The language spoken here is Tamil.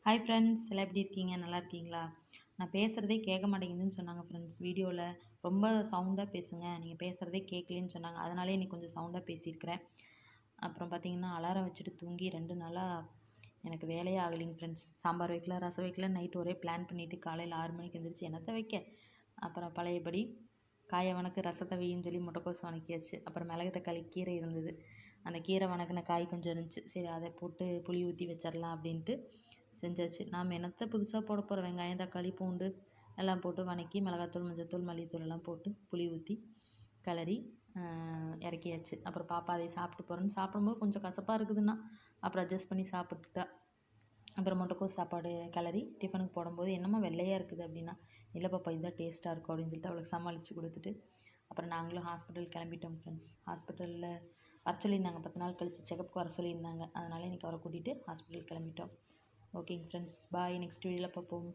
ஹாய் ஃப்ரெண்ட்ஸ் எல்லாம் எப்படி இருக்கீங்க? நல்லா இருக்கீங்களா? நான் பேசுகிறதே கேட்க மாட்டேங்குதுன்னு சொன்னாங்க ஃப்ரெண்ட்ஸ் வீடியோவில். ரொம்ப சவுண்டாக பேசுங்க, நீங்கள் பேசுகிறதே கேட்கலன்னு சொன்னாங்க. அதனாலே இன்னைக்கு கொஞ்சம் சவுண்டாக பேசியிருக்கிறேன். அப்புறம் பார்த்தீங்கன்னா, அலாரம் வச்சுட்டு தூங்கி 2 நாளாக எனக்கு வேலையே ஆகலைங்க ஃப்ரெண்ட்ஸ். சாம்பார் வைக்கல, ரசம் வைக்கல, நைட்டு ஒரே பிளான் பண்ணிவிட்டு காலையில் 6 மணிக்கு எந்திரிச்சு என்னத்த வைக்க? அப்புறம் பழையபடி காய வணக்கு ரசத்தை வையின்னு சொல்லி முட்டைக்கோஸ் வணக்கியாச்சு. அப்புறம் மிளகு தக்காளி கீரை இருந்தது. அந்த கீரை வணக்கின காய் கொஞ்சம் இருந்துச்சு. சரி அதை போட்டு புளி ஊற்றி வச்சிடலாம் அப்படின்ட்டு செஞ்சாச்சு. நாம் என்னத்த புதுசாக போட போகிறோம், வெங்காயம் தக்காளி பூண்டு எல்லாம் போட்டு வணக்கி மிளகாத்தூள் மஞ்சத்தூள் மல்லித்தூள் எல்லாம் போட்டு புளி ஊற்றி கிளறி இறக்கியாச்சு. அப்புறம் பாப்பா அதை சாப்பிட்டு போகிறேன்னு சாப்பிடும்போது கொஞ்சம் கசப்பாக இருக்குதுன்னா அப்புறம் அட்ஜஸ்ட் பண்ணி சாப்பிட்டுட்டா. அப்புறம் முட்டைக்கோஸ் சாப்பாடு கிளறி டிஃபனுக்கு போடும்போது என்னமோ வெள்ளையாக இருக்குது அப்படின்னா, இல்லை பாப்பா இதுதான் டேஸ்ட்டாக இருக்கும் அப்படின்னு சொல்லிட்டு அவளுக்கு சமாளித்து கொடுத்துட்டு அப்புறம் நாங்களும் ஹாஸ்பிட்டல் கிளம்பிட்டோம் ஃப்ரெண்ட்ஸ். ஹாஸ்பிட்டலில் வர சொல்லியிருந்தாங்க, 10 நாள் கழித்து செக்கப்புக்கு வர சொல்லியிருந்தாங்க. அதனால் இன்றைக்கி அவரை கூட்டிகிட்டு ஹாஸ்பிட்டல் கிளம்பிட்டோம். ஓகேங்க ஃப்ரெண்ட்ஸ், பாய். நெக்ஸ்ட் வீடியோவில் பார்ப்போம்.